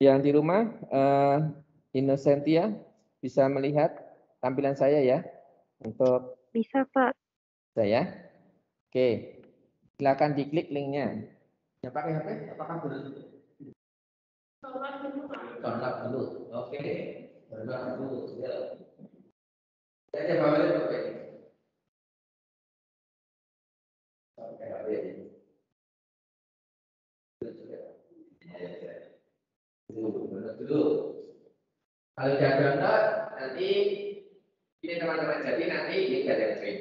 Yang di rumah, Innocentia bisa melihat tampilan saya ya untuk Bisa, Pak. saya. Oke, silakan diklik linknya. Yang pakai HP, apakah boleh? Download dulu. Oke, download dulu. Ya. Saya coba balik Bapak ini. Pakai HP ini. Dulu. Kalau sudah download, nanti ini teman-teman jadi nanti ini ada yang join.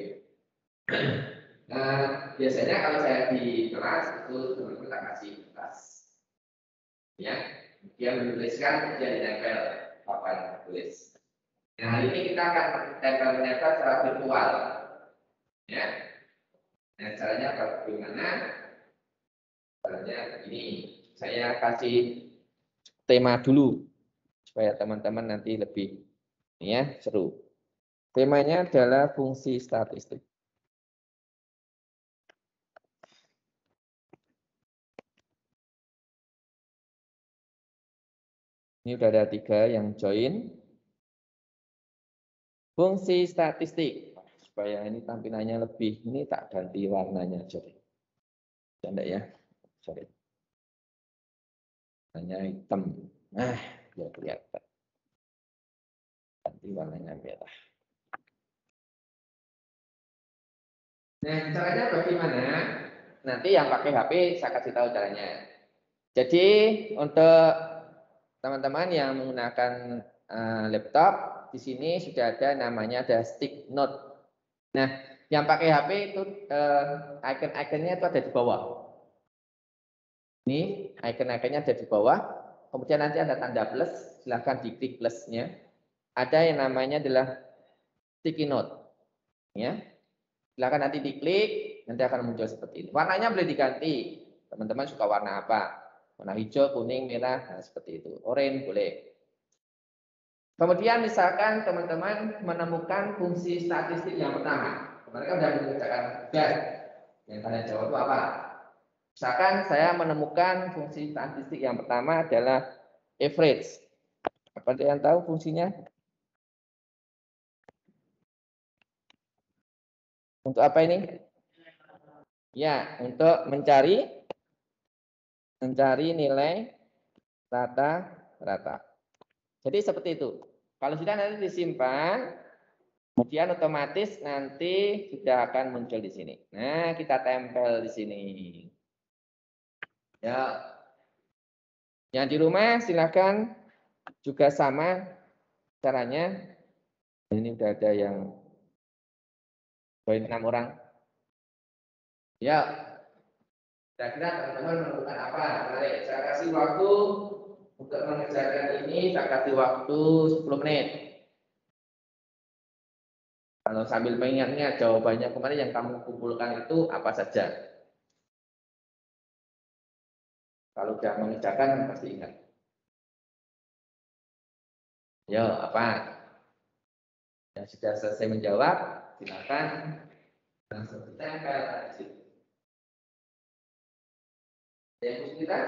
Nah, biasanya kalau saya di kelas itu teman-teman tak kasih kertas, ya, dia menuliskan kemudian ditempel papan tulis. Nah, hari ini kita akan tempel-tempel secara virtual, ya. Nah, caranya bagaimana? Caranya begini, saya kasih tema dulu supaya teman-teman nanti lebih, ya, seru. Temanya adalah fungsi statistik. Ini sudah ada 3 yang join. Fungsi statistik. Supaya ini tampilannya lebih, ini tak ganti warnanya aja deh. Canda ya. Sorry. Warnanya hitam. Nah, biar kelihatan. Ganti warnanya merah. Nah, caranya bagaimana? Nanti yang pakai HP saya kasih tahu caranya. Jadi untuk teman-teman yang menggunakan laptop, di sini sudah ada namanya ada stick note. Nah, yang pakai HP itu icon-iconnya itu ada di bawah. Ini icon-iconnya ada di bawah. Kemudian nanti ada tanda plus, silahkan diklik plusnya. Ada yang namanya adalah sticky note. Ya, silahkan nanti diklik, nanti akan muncul seperti ini. Warnanya boleh diganti. Teman-teman suka warna apa? Warna hijau, kuning, merah, nah seperti itu. Oranye boleh. Kemudian misalkan teman-teman menemukan fungsi statistik yang pertama. Kemarin kan sudah mengerjakan tugas. Yang tanya jawab itu apa? Misalkan saya menemukan fungsi statistik yang pertama adalah average. Apa ada yang tahu fungsinya? Untuk apa ini? Ya, untuk mencari nilai rata-rata. Jadi seperti itu. Kalau sudah nanti disimpan, kemudian otomatis nanti sudah akan muncul di sini. Nah, kita tempel di sini. Ya, yang di rumah silakan juga sama caranya. Ini sudah ada yang join 6 orang. Ya, kira-kira teman-teman menemukan apa? Menarik. Saya kasih waktu untuk mengerjakan ini, saya kasih waktu 10 menit. Kalau sambil mengingatnya jawabannya kemarin yang kamu kumpulkan itu apa saja. Kalau sudah mengerjakan pasti ingat. Yo, apa? Yang sudah selesai menjawab, silakan langsung ditempel di situ. Yang kita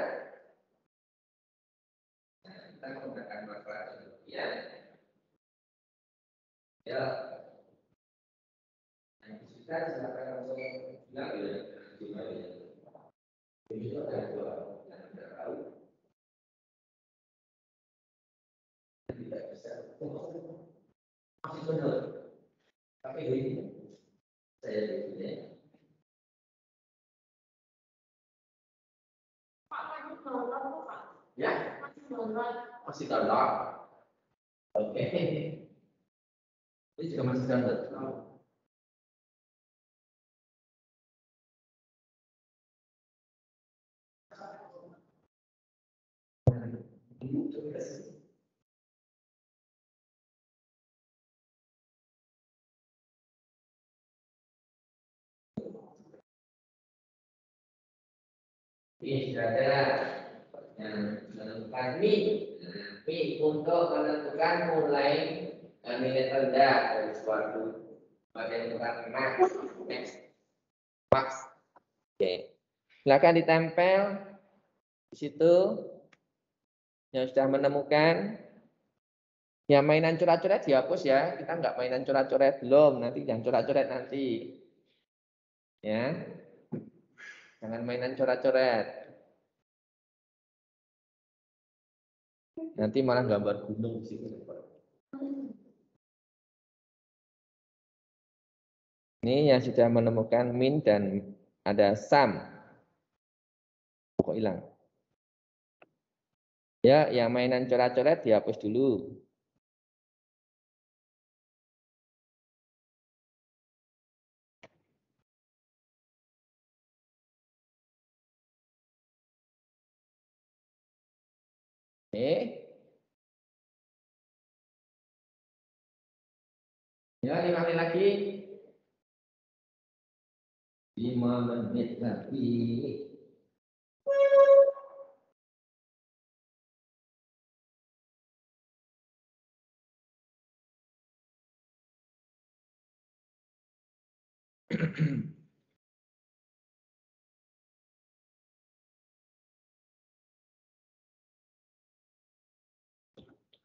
menggunakan manfaat kemudian ya yang kita silakan langsung bilang ya ini ada dua yang tidak tahu tidak bisa masih benar tapi ini saya begini ya masih download oke ini juga masih download ini sudah ada yang menentukan Mi untuk menentukan mulai nilai rendah dari suatu menentukan max. Oke, silakan ditempel di situ. Yang sudah menemukan. Ya mainan coret-coret dihapus ya. Kita nggak mainan coret-coret belum. Nanti yang coret-coret nanti. Ya. Jangan mainan coret-coret. Nanti malah gambar gunung di situ. Ini yang sudah menemukan min dan ada sam. Kok hilang? Ya, yang mainan coret-coret dihapus dulu. Ya, 5 menit lagi. 5 menit lagi.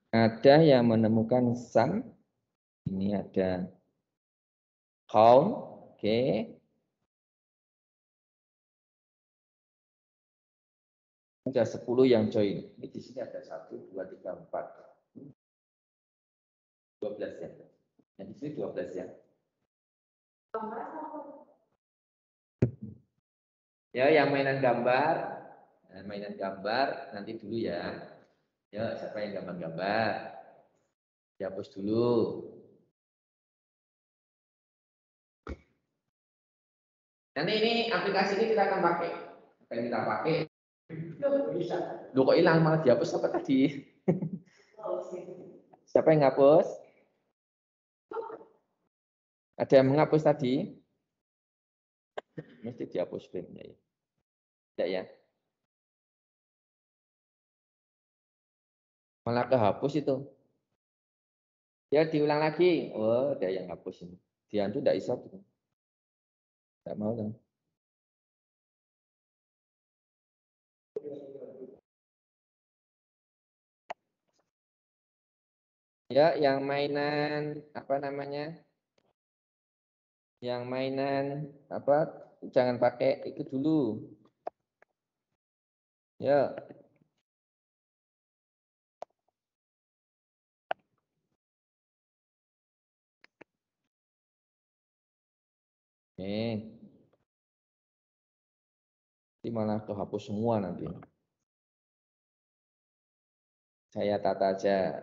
Ada yang menemukan sam. Ini ada count. Oke. Ada 10 yang join. Ini di sini ada 1, 2, 3, 4. 12 ya. Yang di sini 12 ya. Ya, yang mainan gambar. Nah, mainan gambar nanti dulu ya. Ya, siapa yang gambar-gambar? Dihapus dulu. Nanti ini aplikasi ini kita akan pakai. Akan kita pakai. Loh kok hilang malah dihapus apa tadi? Siapa yang ngapus? Ada yang menghapus tadi? Mesti dihapus filmnya ya. Tidak ya? Malah kehapus itu. Ya diulang lagi. Oh, ada yang hapus ini. Dia itu tidak bisa. Tidak mau kan? Ya, yang mainan apa namanya? Yang mainan apa? Jangan pakai itu dulu. Ya. Nanti malah kehapus semua nanti. Saya tata aja.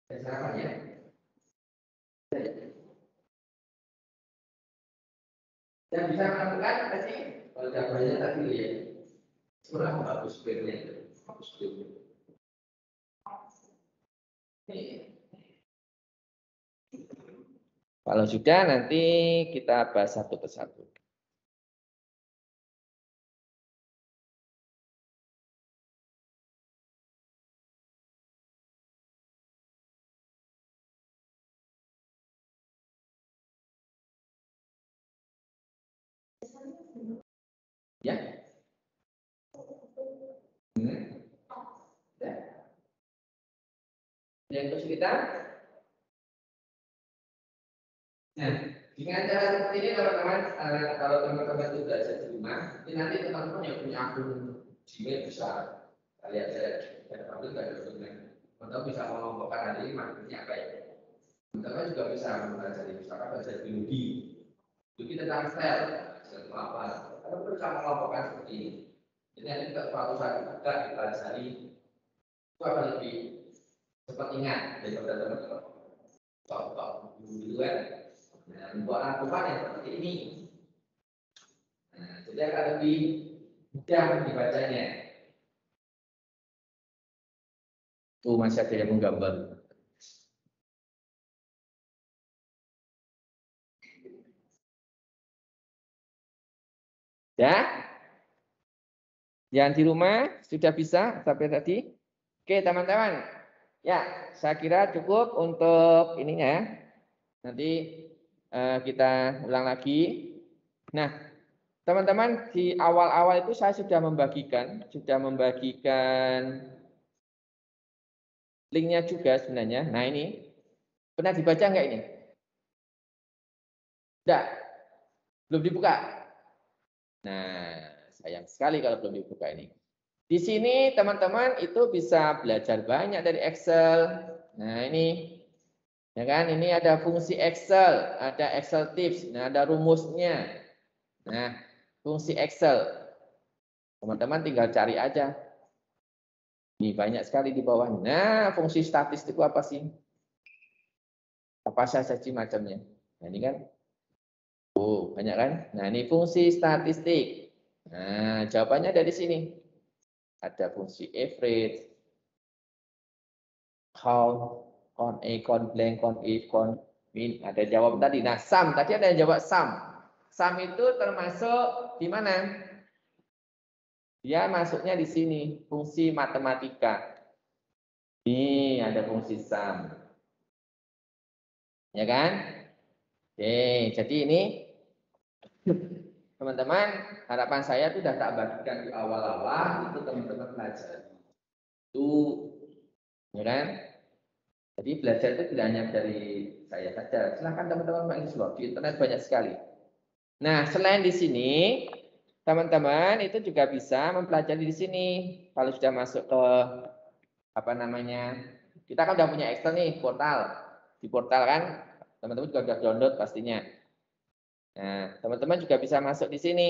Sarapan ya. Yang bisa melakukan tadi, kalau jawabannya tadi ya, kurang hapus filmnya, hapus filmnya. Kalau sudah nanti kita bahas satu persatu. Ya. Yang kesulitan? Nah, dengan cara seperti ini kalau teman-teman itu belajar di rumah, nanti teman-teman yang punya akun Gmail bisa lihat saya dan panggil nggak ada dokumen. Atau bisa mengelompokkan hari ini maksudnya apa ya? Teman-teman juga bisa mempelajari misalkan belajar biologi, biologi tentang sel, sel apa? Atau bisa mengelompokkan seperti ini. Jadi nanti kita suatu saat juga dipelajari itu akan lebih cepat ingat daripada teman-teman. Contoh dulu kan. Nah, membuat lakukan yang seperti ini. Nah, jadi akan lebih mudah dibacanya. Tuh masih ada yang menggambar. Ya, yang di rumah sudah bisa sampai tadi. Oke, teman-teman. Ya, saya kira cukup untuk ininya. Nanti kita ulang lagi. Nah, teman-teman di awal-awal itu saya sudah membagikan linknya juga sebenarnya. Nah ini pernah dibaca nggak ini? Tidak, belum dibuka. Nah, sayang sekali kalau belum dibuka ini. Di sini teman-teman itu bisa belajar banyak dari Excel. Nah ini, ya kan? Ini ada fungsi Excel, ada Excel tips, nah ada rumusnya. Nah, fungsi Excel, teman-teman tinggal cari aja. Ini banyak sekali di bawah. Nah, fungsi statistik itu apa sih? Apa saja macamnya? Nah ini kan, oh banyak kan? Nah ini fungsi statistik. Nah jawabannya dari sini. Ada fungsi average, count, count A, count blank, count if, count min. Ada jawab tadi. Nah sum, tadi ada yang jawab sum. Sum itu termasuk di mana? Dia masuknya di sini, fungsi matematika. Ini ada fungsi sum. Ya kan? Oke, jadi ini teman-teman, harapan saya itu sudah tak bagikan di awal-awal, itu teman-teman belajar. Itu, ya kan? Jadi belajar itu tidak hanya dari saya saja. Silahkan teman-teman menginstall di internet banyak sekali. Nah, selain di sini, teman-teman itu juga bisa mempelajari di sini. Kalau sudah masuk ke apa namanya, kita kan sudah punya Excel nih, portal. Di portal kan, teman-teman juga sudah download pastinya. Nah, teman-teman juga bisa masuk di sini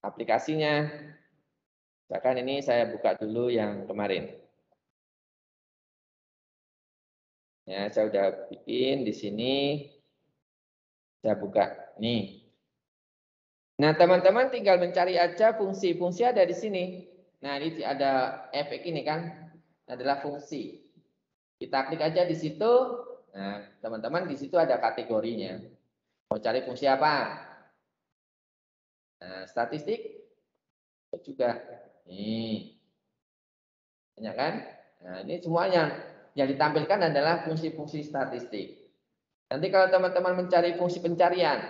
aplikasinya. Bahkan ini saya buka dulu yang kemarin. Ya, saya sudah bikin di sini. Saya buka nih. Nah, teman-teman tinggal mencari aja fungsi-fungsi ada di sini. Nah, ini ada efek ini kan, adalah fungsi. Kita klik aja di situ. Nah, teman-teman di situ ada kategorinya. Mau cari fungsi apa? Nah, statistik juga. Nih, banyak kan? Nah, ini semuanya yang ditampilkan adalah fungsi-fungsi statistik. Nanti kalau teman-teman mencari fungsi pencarian,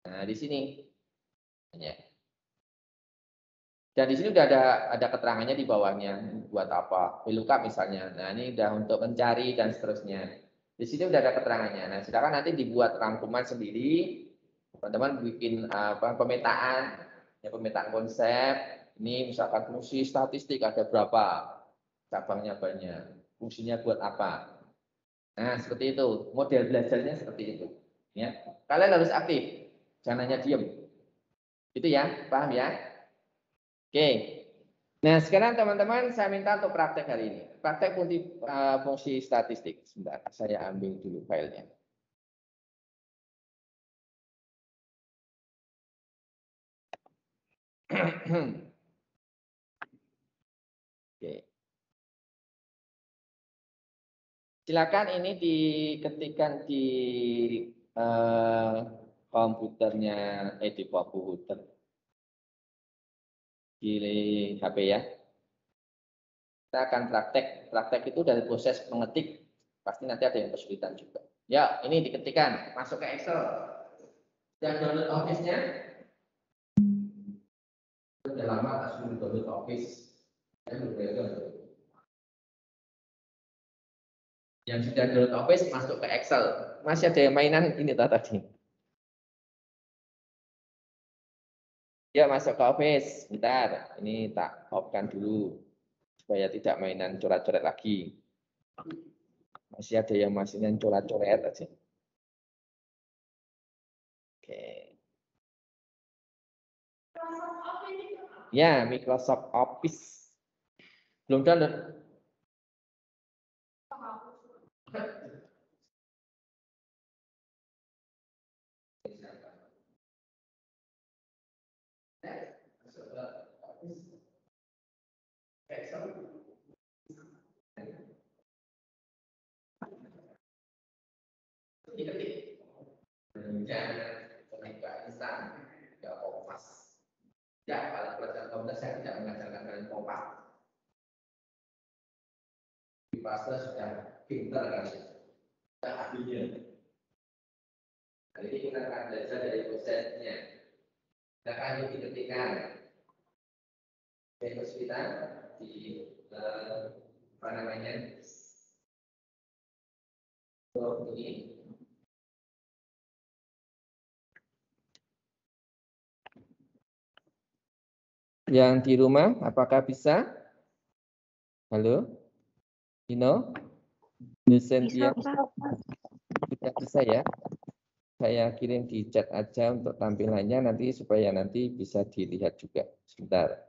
nah di sini. Ya. Dan di sini udah ada keterangannya di bawahnya buat apa, VLOOKUP misalnya. Nah ini udah untuk mencari dan seterusnya. Di sini udah ada keterangannya. Nah silakan nanti dibuat rangkuman sendiri, teman-teman bikin apa pemetaan, ya pemetaan konsep. Ini misalkan fungsi statistik ada berapa, cabangnya banyak, fungsinya buat apa. Nah seperti itu, model belajarnya seperti itu. Ya, kalian harus aktif, jangan hanya diem. Itu ya, paham ya? Oke. Nah, sekarang teman-teman saya minta untuk praktek hari ini. Praktek fungsi statistik. Sebentar, saya ambil dulu filenya. Oke. Silakan ini diketikkan di komputernya, di komputer di HP ya. Kita akan praktek. Praktek itu dari proses mengetik, pasti nanti ada yang kesulitan juga. Ya, ini diketikkan, masuk ke Excel. Dan download Office-nya. Sudah lama tak download Office. Yang sudah download Office masuk ke Excel. Masih ada yang mainan ini tadi. Ya masuk ke Office. Bentar, ini tak off-kan dulu supaya tidak mainan coret-coret lagi. Masih ada yang mainan coret-coret aja. Oke. Ya, Microsoft Office. Belum download. Ya, kalau pelajaran komputer saya tidak mengajarkan kalian kompas. Di fase sudah pintar kan, sudah ahlinya. Kali ini kita akan belajar dari prosesnya. Kita akan diketikkan terus kita di apa namanya ini. Yang di rumah, apakah bisa? Halo, Dino, Nusentia, sudah bisa ya? Saya kirim di chat aja untuk tampilannya nanti supaya nanti bisa dilihat juga. Sebentar.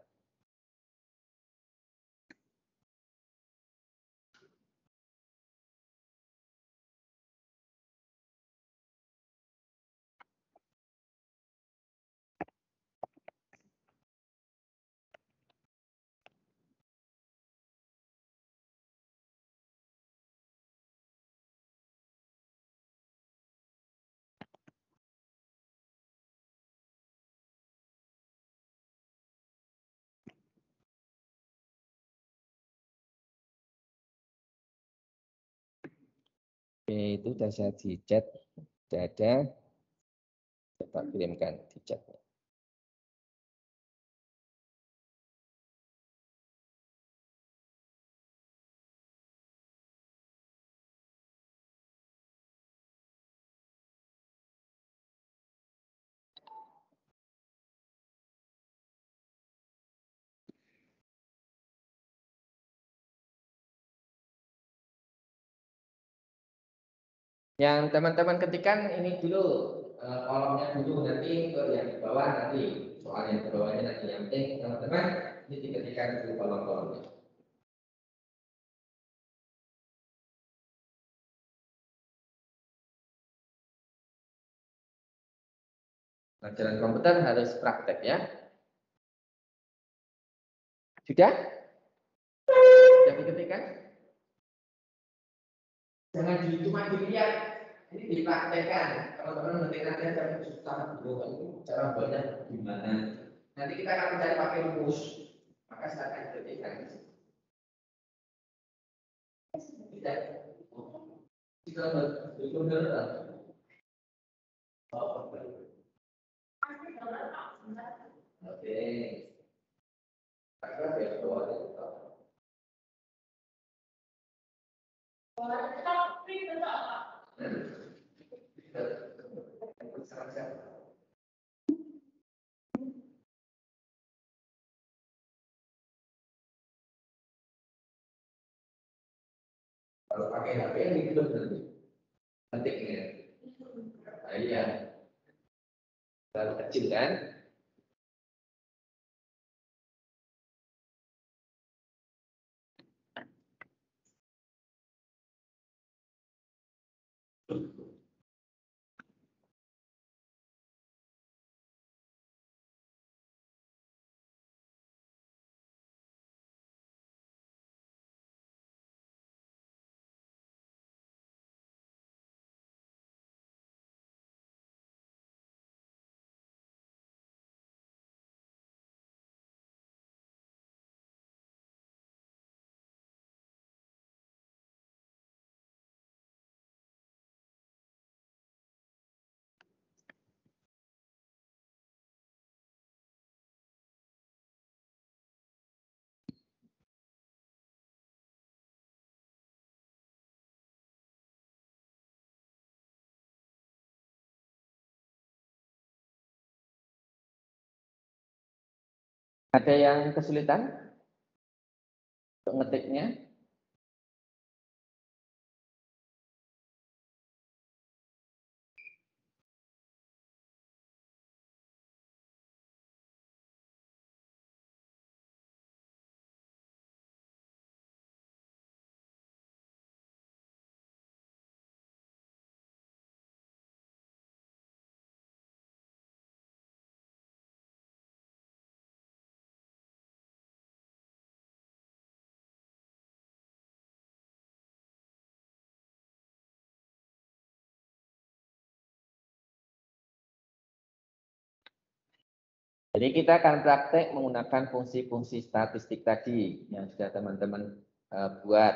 Oke, itu sudah saya di chat, sudah ada. Coba kirimkan di chat. Yang teman-teman ketikkan ini dulu, kolomnya dulu, nanti ke yang di bawah nanti, soal yang di bawahnya nanti. Yang penting teman-teman ini diketikkan dulu kolom-kolomnya. Pelajaran komputer harus praktek ya. Sudah? Sudah diketikkan? Jangan cuma dilihat, ini dipraktekkan. Kalau teman ngetik nanti aja susah dulu, cara buatnya gimana. Nanti kita akan mencari pakai rumus, maka silakan diketikkan. Tidak. Itu benar. Oke. Agak ya, kalau pakai HP ini belum tentu. Pentingnya. Nah, iya. Terlalu kecil kan? Ada yang kesulitan untuk ngetiknya? Jadi kita akan praktek menggunakan fungsi-fungsi statistik tadi yang sudah teman-teman buat.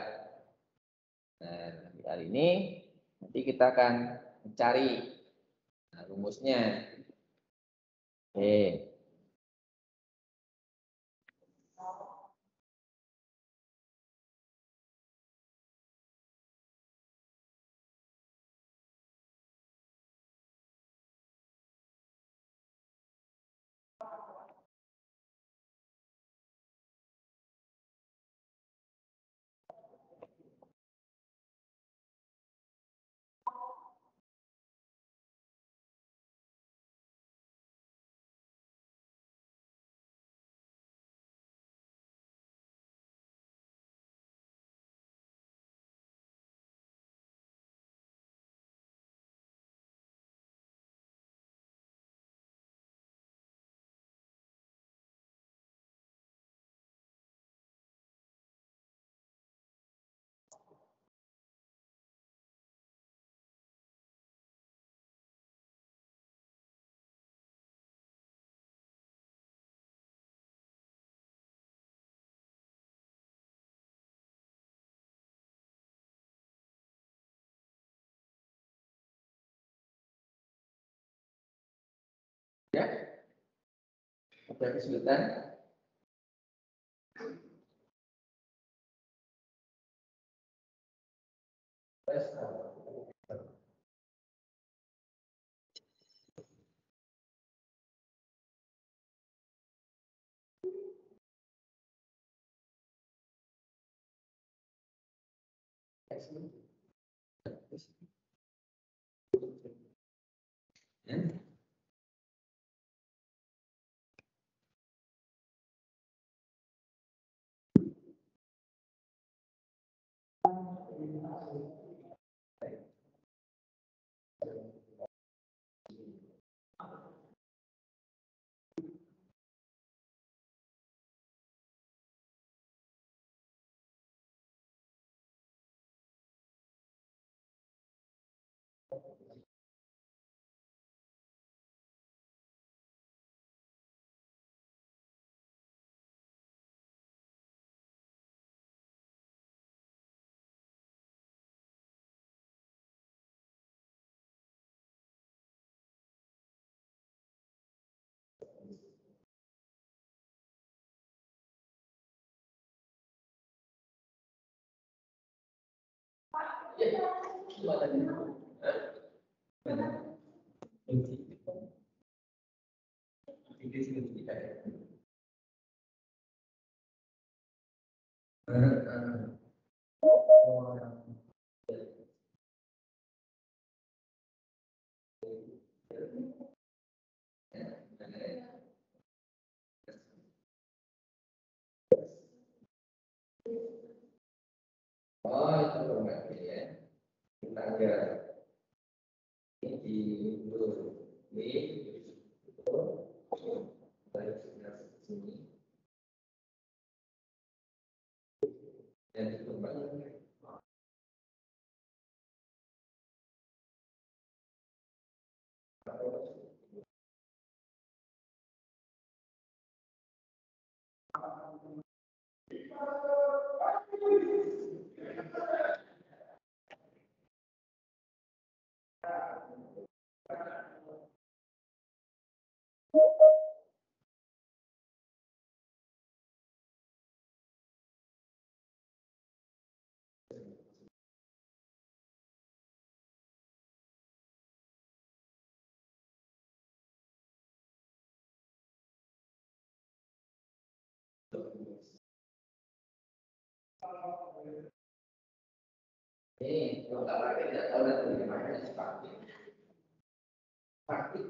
Nah, hari ini nanti kita akan mencari rumusnya. Oke. Ya, ada kesulitan? Ya. Oh, itu berarti ya. Kita ada di dari sini dan dikembangkan. Ini kalau tidak tahu nanti bagaimana seperti praktik.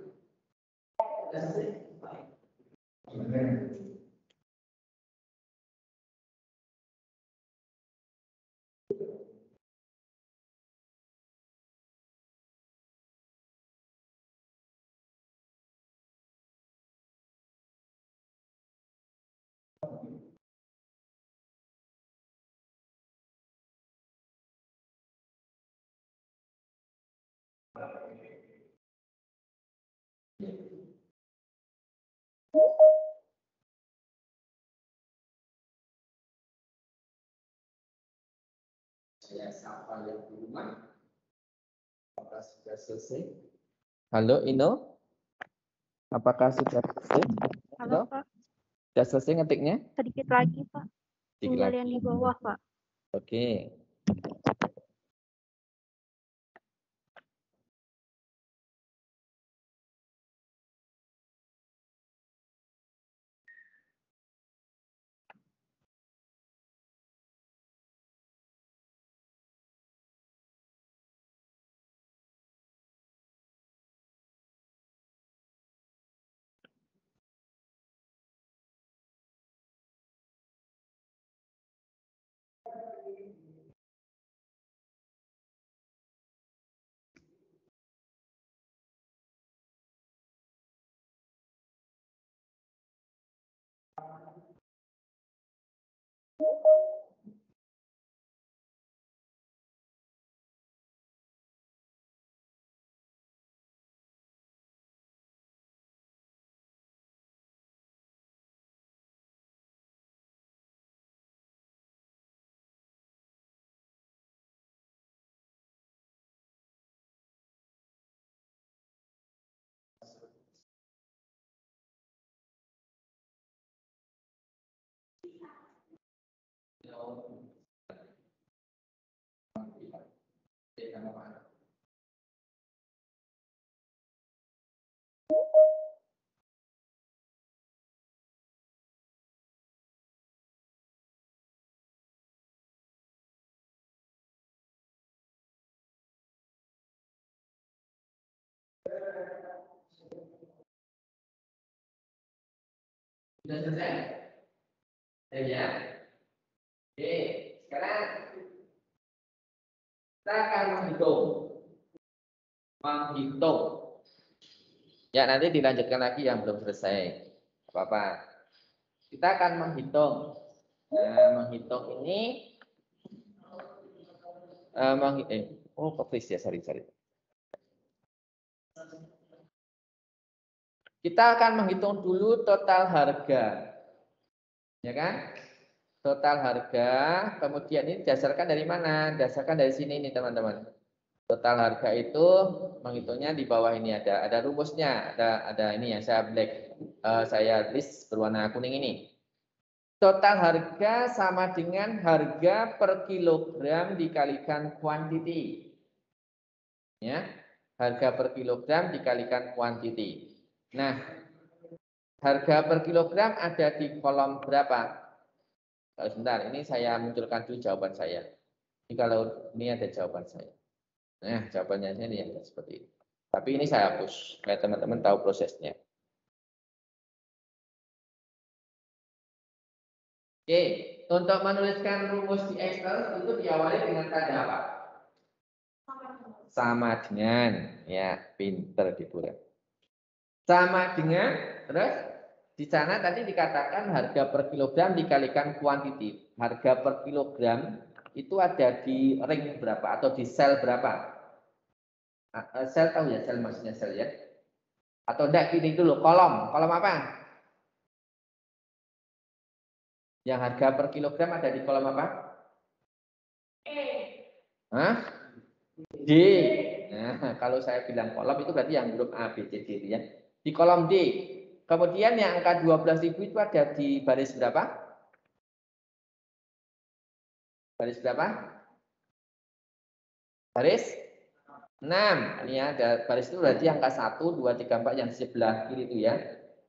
Saya sapa yang di rumah, apakah sudah selesai? Halo, Ino? Apakah sudah selesai? Halo, Pak. Sudah selesai ngetiknya? Sedikit lagi, Pak. Sedikit Tinggal lagi. yang di bawah, Pak. Oke. Sudah selesai? Ya. Oke, sekarang kita akan menghitung. Ya, nanti dilanjutkan lagi yang belum selesai. Apa-apa. Kita akan menghitung. Nah, menghitung ini ya, sorry. Kita akan menghitung dulu total harga. Ya kan? Total harga, kemudian ini didasarkan dari mana? Didasarkan dari sini nih, teman-teman. Total harga itu menghitungnya di bawah ini ada rumusnya, ada ini yang saya list berwarna kuning ini. Total harga sama dengan harga per kilogram dikalikan quantity. Ya, harga per kilogram dikalikan quantity. Nah, harga per kilogram ada di kolom berapa? Sebentar, ini saya munculkan dulu jawaban saya. Ini kalau ini ada jawaban saya. Nah, jawabannya ini yang seperti ini. Tapi ini saya hapus, supaya teman-teman tahu prosesnya. Oke, untuk menuliskan rumus di Excel itu diawali dengan tanda apa? Sama dengan, ya, pinter gitu ya. Sama dengan, terus di sana tadi dikatakan harga per kilogram dikalikan quantity. Harga per kilogram itu ada di ring berapa atau di sel berapa? Sel tahu ya, sel maksudnya sel ya? Atau enggak, pilih dulu kolom. Kolom apa? Yang harga per kilogram ada di kolom apa? Hah? D. Nah, kalau saya bilang kolom itu berarti yang huruf A, B, C, D ya. Di kolom D. Kemudian yang angka 12.000 itu ada di baris berapa? Baris berapa? Baris 6. Ini ada baris itu berarti angka 1, 2, 3, 4 yang di sebelah kiri itu ya.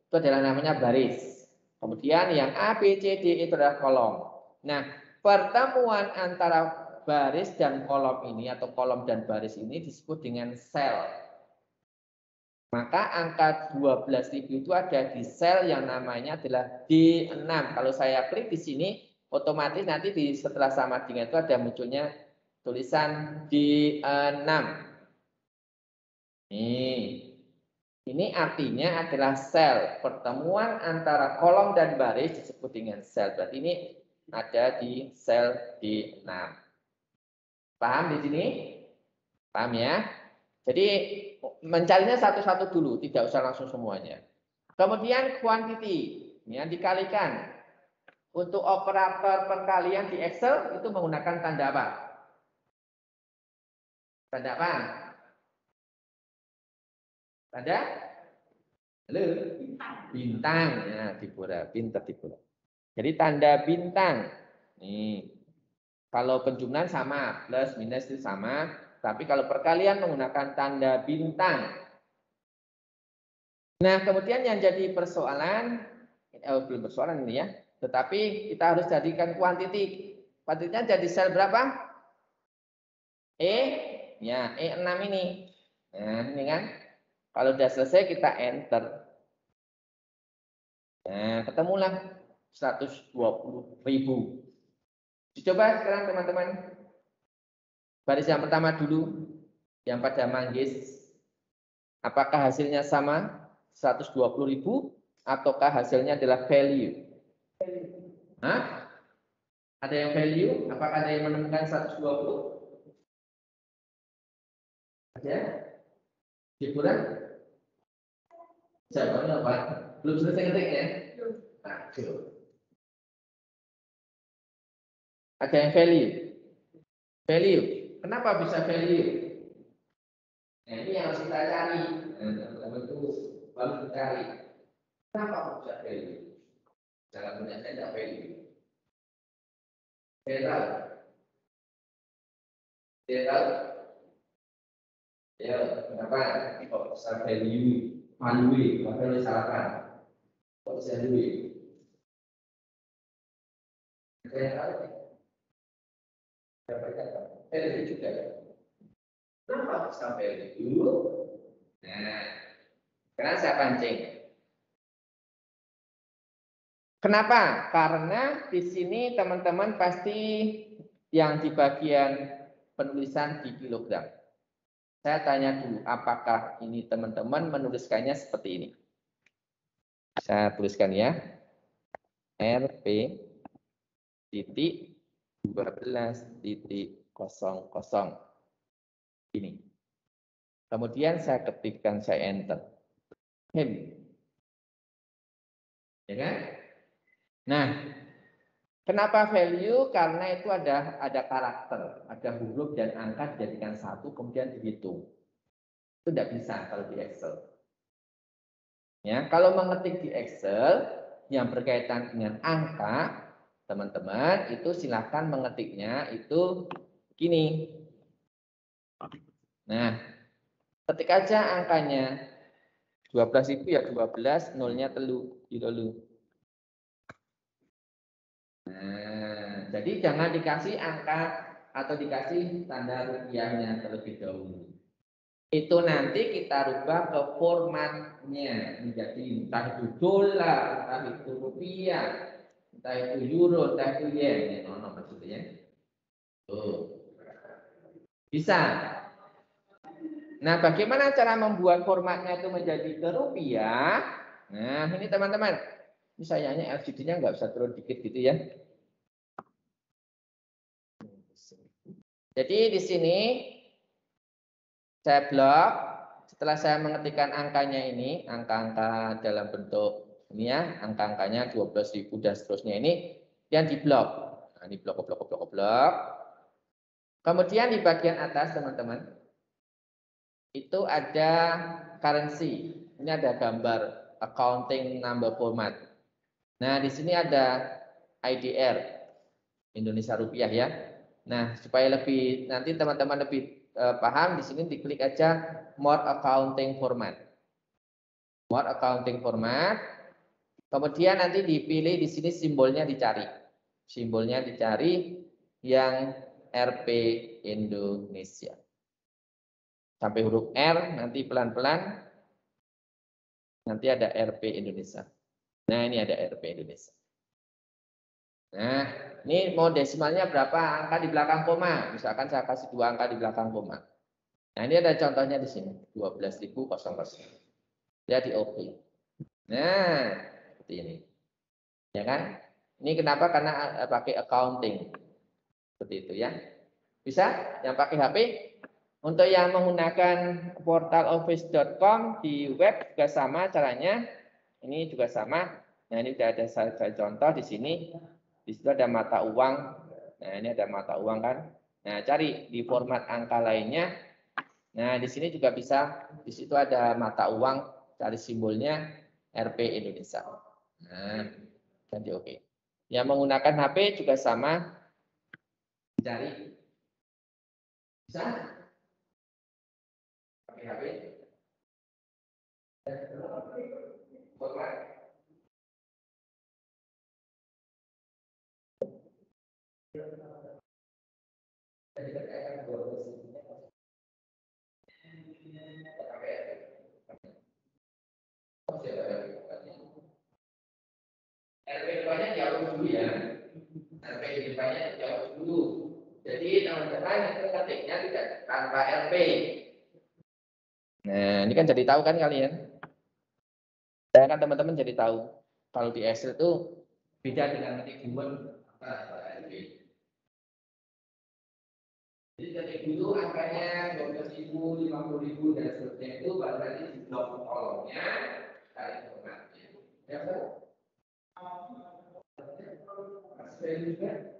Itu adalah namanya baris. Kemudian yang A, B, C, D itu adalah kolom. Nah, pertemuan antara baris dan kolom ini atau kolom dan baris ini disebut dengan sel. Maka angka 12.000 itu ada di sel yang namanya adalah D6. Kalau saya klik di sini, otomatis nanti setelah sama dengan itu ada munculnya tulisan D6. Ini artinya adalah sel. Pertemuan antara kolom dan baris disebut dengan sel. Berarti ini ada di sel D6. Paham di sini? Paham ya? Jadi mencarinya satu-satu dulu, tidak usah langsung semuanya. Kemudian quantity, ya, dikalikan. Untuk operator perkalian di Excel itu menggunakan tanda apa? Tanda apa? Tanda? Halo? Bintang. Ya, Dipura. Pinter Dipura. Jadi tanda bintang. Nih. Kalau penjumlahan sama, plus minus itu sama. Tapi kalau perkalian menggunakan tanda bintang. Nah, kemudian yang jadi persoalan, belum persoalan ini ya. Tetapi kita harus jadikan kuantiti. Kuantitinya jadi sel berapa? Ya, E6 ini. Nah, ini kan. Kalau sudah selesai kita enter. Nah, ketemulah 120.000. Dicoba sekarang teman-teman. Baris yang pertama dulu. Yang pada manggis. Apakah hasilnya sama? 120.000. Ataukah hasilnya adalah value? Hah? Ada yang value? Apakah ada yang menemukan 120? Ada? Hiburan? Jawabannya apa? Belum selesai ngetik ya? Aduh. Ada yang value? Value. Kenapa bisa value? Nah, ini yang harus kita cari. Teman-teman itu baru kita cari. Kenapa bisa value? Dalam punya saya tidak value. Saya tahu. Saya tahu. Ya, kenapa? Kok bisa value? Value, padahal disalahkan. Kok bisa value? Saya tahu. Saya berkata, value juga. Kenapa bisa value? Nah, karena saya pancing. Kenapa? Karena di sini teman-teman pasti yang di bagian penulisan di kilogram. Saya tanya dulu, apakah ini teman-teman menuliskannya seperti ini? Saya tuliskan ya. RP titik 12.00 ini. Kemudian saya ketikkan, saya enter. Ya kan? Nah, kenapa value? Karena itu ada karakter, ada huruf dan angka dijadikan satu, kemudian dihitung. Itu tidak bisa kalau di Excel. Ya, kalau mengetik di Excel yang berkaitan dengan angka, teman-teman itu silakan mengetiknya itu gini. Nah, ketik aja angkanya 12.000 ya 12, nolnya telu, dulu. Nah, jadi jangan dikasih angka atau dikasih tanda rupiahnya terlebih dahulu. Itu nanti kita rubah ke formatnya menjadi entah itu dolar, entah itu rupiah, entah itu euro, entah itu yen. Ya, maksudnya. Tuh. Bisa. Nah, bagaimana cara membuat formatnya itu menjadi ke rupiah? Nah, ini teman-teman. Ini sayangnya LCD-nya nggak bisa turun dikit gitu ya. Jadi di sini saya blok. Setelah saya mengetikkan angkanya ini, angka-angka dalam bentuk ini ya, angka-angkanya 12.000 dan seterusnya ini, yang di blok. Nah, di blok. Kemudian di bagian atas teman-teman, itu ada currency. Ini ada gambar accounting number format. Nah, di sini ada IDR, Indonesia rupiah ya. Nah, supaya lebih nanti teman-teman lebih paham, di sini diklik aja more accounting format. More accounting format. Kemudian nanti dipilih di sini simbolnya dicari. Simbolnya dicari yang RP Indonesia. Sampai huruf R, nanti pelan-pelan nanti ada RP Indonesia. Nah, ini ada RP Indonesia. Nah, ini mau desimalnya berapa angka di belakang koma? Misalkan saya kasih 2 angka di belakang koma. Nah, ini ada contohnya di sini, 12.000. Lihat di OK. Nah, seperti ini. Ya kan? Ini kenapa? Karena pakai accounting. Seperti itu ya. Bisa? Yang pakai HP? Untuk yang menggunakan portaloffice.com di web juga sama caranya. Ini juga sama. Nah, ini sudah ada saya contoh di sini. Di situ ada mata uang. Nah, ini ada mata uang kan. Nah, cari di format angka lainnya. Nah, di sini juga bisa, di situ ada mata uang, cari simbolnya Rp Indonesia. Nah, ganti oke. Yang menggunakan HP juga sama, cari bisa pakai HP. RP depannya jauh dulu ya. RP depannya jauh dulu. Jadi teman-teman itu ketiknya tidak tanpa RP. Nah, ini kan jadi tahu kan kalian? Ya kan teman-teman jadi tahu. Kalau di Excel itu beda dengan ketik Word tanpa RP. Jadi ketik dulu angkanya 12.000, 50.000 dan seterusnya itu baru nanti di blok kolomnya cari formatnya. Ya kan? Masih juga.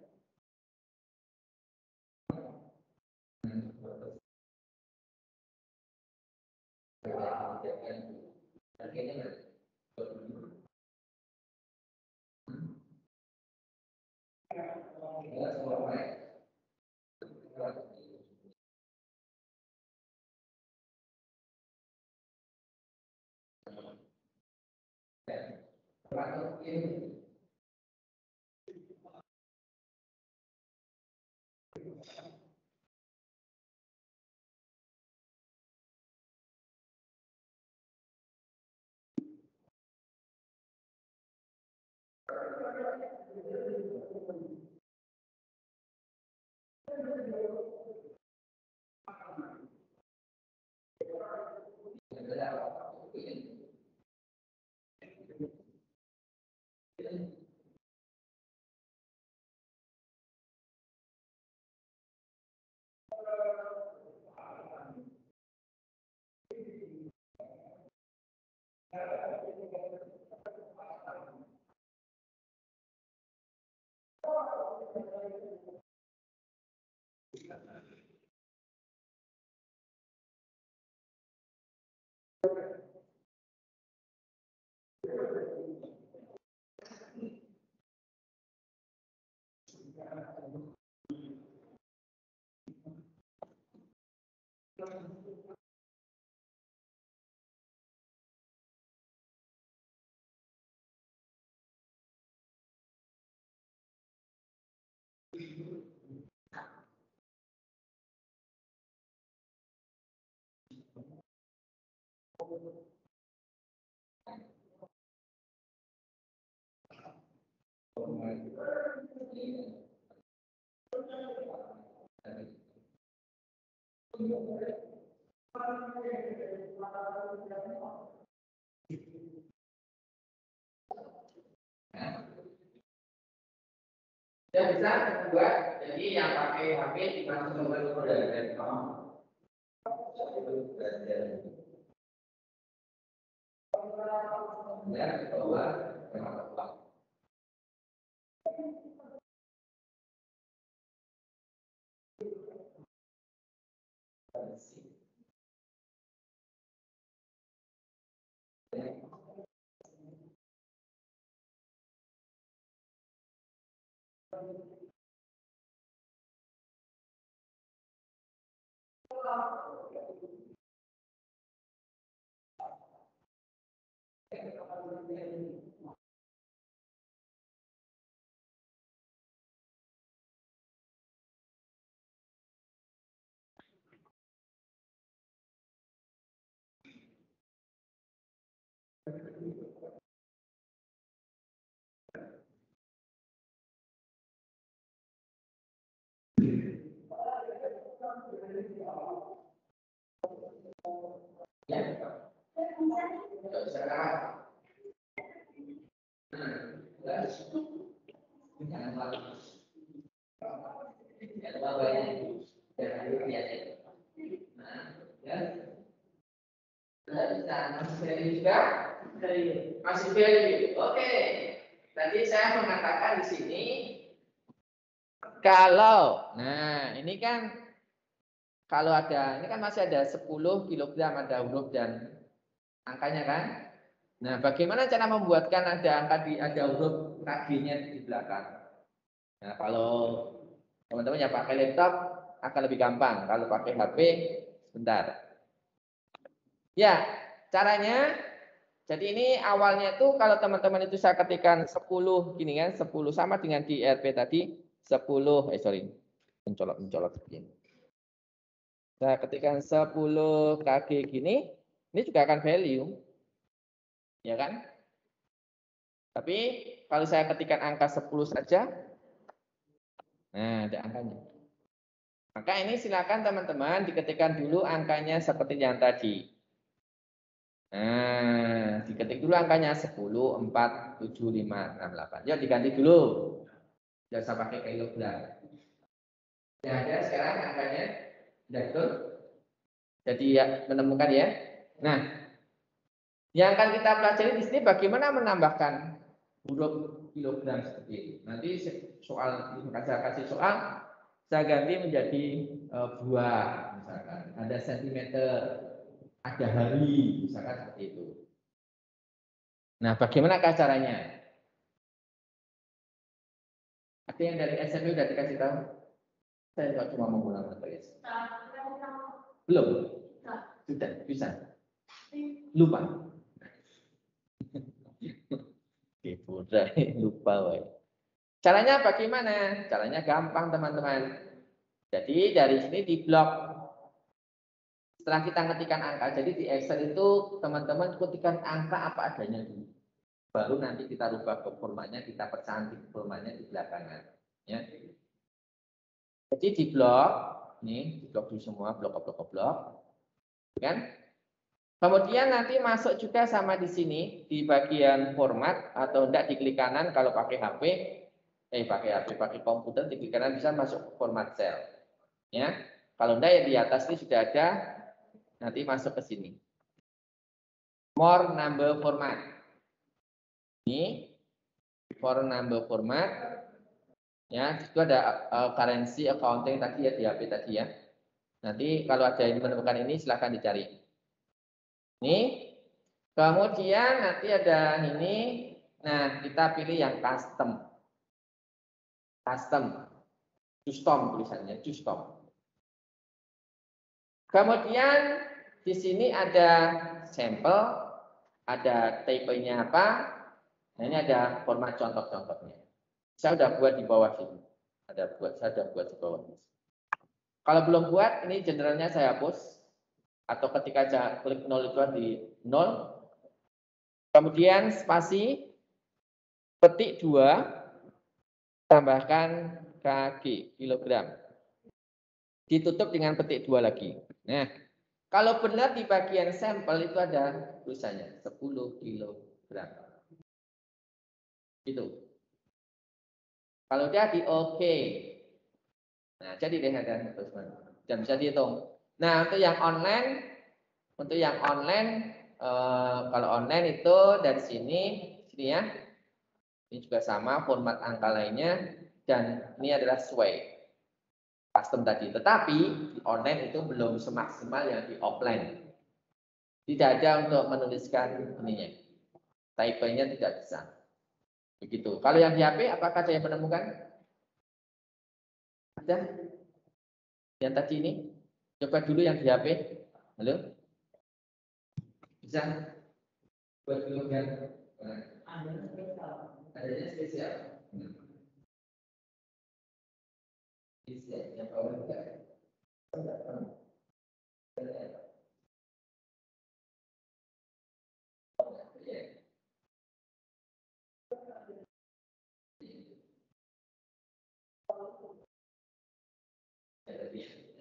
Ya bisa kedua, jadi yang pakai HP dimasukkan ke kode ya, kedua, masih value. Oke. Tadi saya mengatakan di sini kalau, nah ini kan kalau ada, ini kan masih ada 10 kilogram, ada huruf dan angkanya kan. Nah, bagaimana cara membuatkan ada huruf KG-nya di belakang? Nah, kalau teman-teman yang pakai laptop akan lebih gampang. Kalau pakai HP, sebentar. Ya, caranya, jadi ini awalnya itu kalau teman-teman itu saya ketikkan 10 gini kan, 10 sama dengan di RP tadi, 10, mencolok begini. Saya ketikkan 10 KG gini, ini juga akan value. Ya kan? Tapi kalau saya ketikkan angka 10 saja, nah ada angkanya. Maka ini silakan teman-teman diketikkan dulu angkanya seperti yang tadi. Nah, diketik dulu angkanya 10, 4, 7, 5, 6, 8. Ya diganti dulu. Jangan usah pakai kilogram. Ya ada sekarang angkanya. Sudah betul? Jadi ya menemukan ya. Nah, yang akan kita pelajari di sini bagaimana menambahkan huruf kilogram seperti itu. Nanti soal saya kasih soal, saya ganti menjadi buah, misalkan ada sentimeter, ada hari, misalkan seperti itu. Nah, bagaimana caranya? Ada yang dari SMP sudah dikasih tahu? Saya nggak cuma mengulang materi. Belum? Sudah, bisa. Lupa. Lupa, woy. Caranya bagaimana? Caranya gampang, teman-teman. Jadi dari sini di blok. Setelah kita ketikkan angka, jadi di Excel itu teman-teman ketikkan angka apa adanya dulu. Baru nanti kita rubah ke formatnya, kita percantik formatnya di belakangan. Ya. Jadi di blok, ini di blok dulu semua, blok. Kan? Kemudian nanti masuk juga sama di sini, di bagian format, atau enggak di klik kanan kalau pakai HP, pakai komputer, di klik kanan bisa masuk format cell. Ya. Kalau enggak ya di atas ini sudah ada, nanti masuk ke sini. More number format. Ini for number format. Ya, itu ada currency accounting tadi ya di HP tadi ya. Nanti kalau ada yang menemukan ini silahkan dicari. Ini. Kemudian nanti ada ini. Nah, kita pilih yang custom. Custom tulisannya, custom. Kemudian di sini ada sampel, ada type-nya apa. Nah, ini ada format contoh-contohnya. Saya sudah buat di bawah sini. Saya sudah buat di bawah. Kalau belum buat, ini generalnya saya hapus. Atau ketika saya klik 0 itu di 0. Kemudian spasi, petik 2, tambahkan KG, kilogram. Ditutup dengan petik 2 lagi. Nah, kalau benar di bagian sampel itu ada tulisannya 10 kilogram. Itu. Kalau dia di OK. Nah, jadi deh ada dan bisa dihitung. Nah, untuk yang online, kalau online itu dari sini ya. Ini juga sama format angka lainnya dan ini adalah sesuai custom tadi. Tetapi di online itu belum semaksimal yang di offline. Tidak ada untuk menuliskan ininya. Type-nya tidak bisa. Begitu. Kalau yang di HP apakah ada yang menemukan? Ada? Yang tadi ini? Coba dulu yang di HP. Halo? Bisa? Buat dulu kan? Adanya spesial. Yang bawah juga.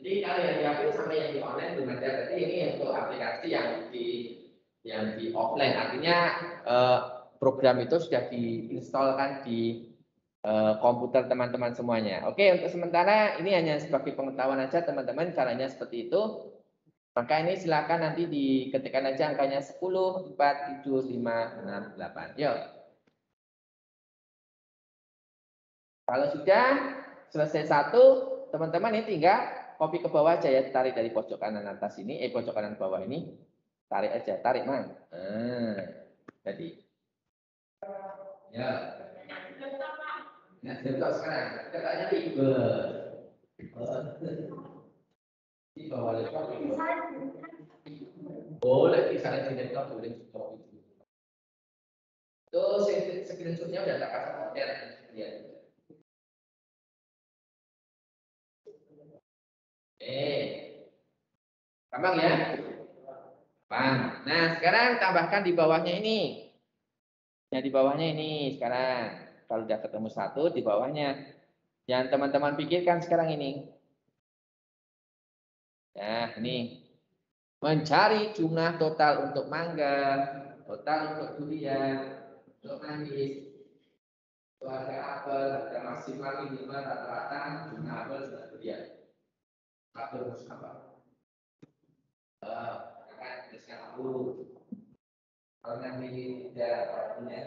Jadi kalau yang di HP sama yang di online belum ada. Berarti ini untuk aplikasi yang di offline. Artinya program itu sudah diinstalkan di komputer teman-teman semuanya. Oke, untuk sementara ini hanya sebagai pengetahuan aja teman-teman, caranya seperti itu. Maka ini silakan nanti diketikkan aja angkanya 10, 4, 7, 5, 6, 8. Yuk. Kalau sudah selesai satu, teman-teman ini tinggal copy ke bawah aja ya, tarik dari pojok kanan atas ini, pojok kanan bawah ini, tarik aja, tarik man. Jadi, ya. Nah, sekarang, katanya ribet. Di bawah laptop boleh bisa di laptop boleh stop itu. Tuh screenshotnya udah tak kasih konten ya. Gampang ya? Gampang. Nah sekarang tambahkan di bawahnya ini. Ya di bawahnya ini sekarang. Kalau udah ketemu satu di bawahnya. Yang teman-teman pikirkan sekarang ini. Nah ini. Mencari jumlah total untuk mangga, total untuk durian, untuk manggis, itu harga apel, harga maksimal minimal rata-rata jumlah apel sudah durian. Apel harus apa? Akan disediakan dulu. Kalau nanti tidak punya,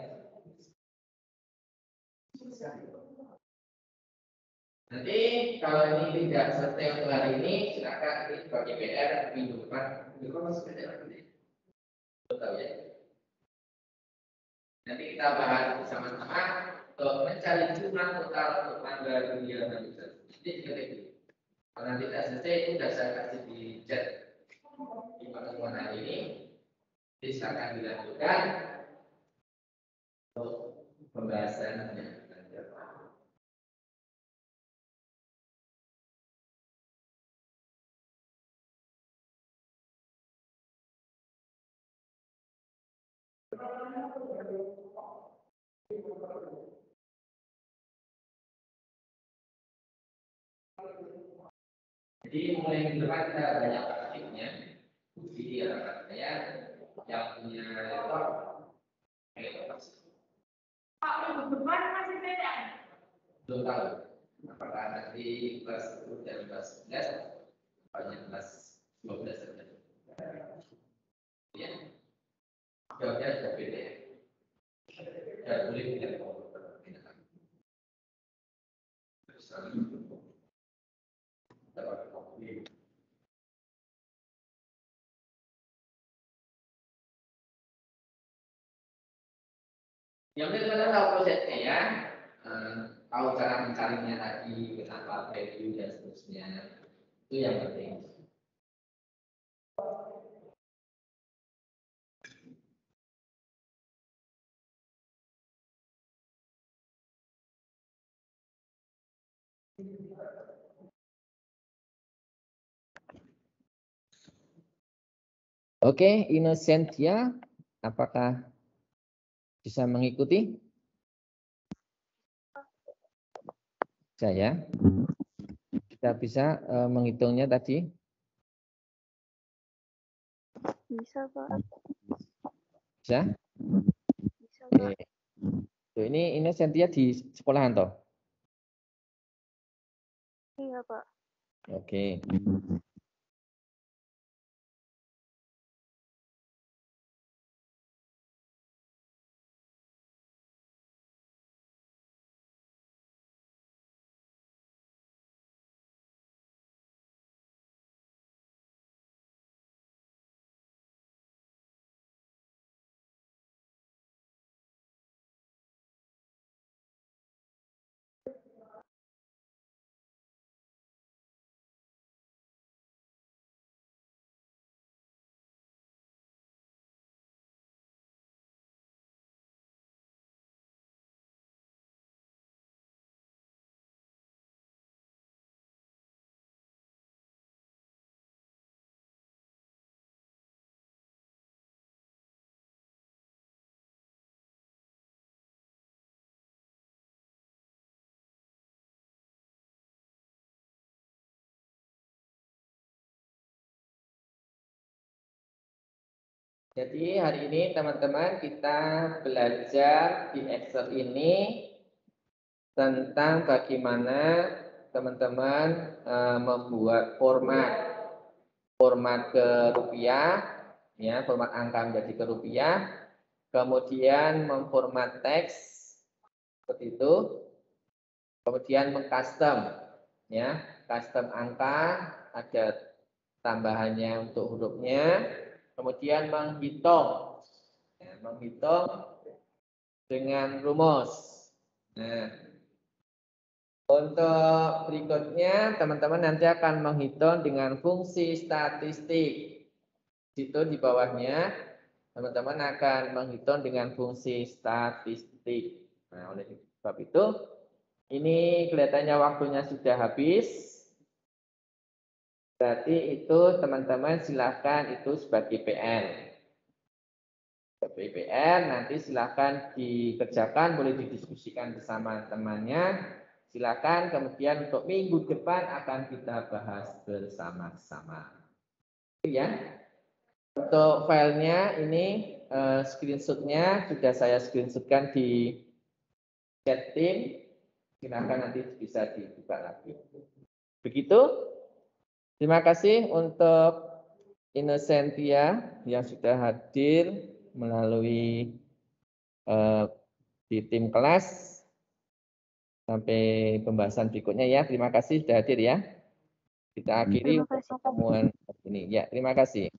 nanti kalau ini tidak selesai untuk hari ini, silakan ini bagi PR minggu depan. Minggu depan masih ada lagi. Tahu ya? Nanti kita bahas bersama-sama untuk mencari jumlah total untuk mangga durian dan bisa. Ini juga itu. Kalau nanti tidak selesai itu sudah saya kasih di chat di pertemuan hari ini. Jadi silakan dilanjutkan untuk pembahasannya. Jadi mulai minggu depan kita banyak praktiknya. Jadi anak saya yang punya laptop, belum tahu apakah nanti kelas 10 dan kelas 11 banyak kelas 12 saja. Ya, jawabnya sudah beda. Ya boleh tidak yang penting kalian tahu prosesnya ya, tahu cara mencarinya tadi, kenapa value dan seterusnya, itu yang penting. Oke, Innocentia, apakah bisa mengikuti? Saya, kita bisa menghitungnya tadi? Bisa, Pak. Bisa? Bisa, Pak. Oke. Tuh, ini Innocentia di sekolahan toh? Iya, Pak. Oke. Jadi hari ini teman-teman kita belajar di Excel ini tentang bagaimana teman-teman membuat format ke rupiah, ya format angka menjadi ke rupiah, kemudian memformat teks seperti itu, kemudian mengcustom, ya custom angka, ada tambahannya untuk hurufnya, kemudian menghitung, ya, menghitung dengan rumus. Nah, untuk berikutnya teman-teman nanti akan menghitung dengan fungsi statistik. Situ di bawahnya teman-teman akan menghitung dengan fungsi statistik. Nah, oleh sebab itu ini kelihatannya waktunya sudah habis. Berarti itu teman-teman silakan itu sebagai PR. Sebagai PR nanti silakan dikerjakan, boleh didiskusikan bersama temannya. Silakan kemudian untuk minggu depan akan kita bahas bersama-sama. Ya. Untuk filenya ini screenshotnya sudah saya screenshotkan di chat team. Silakan nanti bisa dibuka lagi. Begitu. Terima kasih untuk Innocentia yang sudah hadir melalui di tim kelas. Sampai pembahasan berikutnya ya. Terima kasih sudah hadir ya. Kita akhiri untuk pertemuan ini. Ya, terima kasih.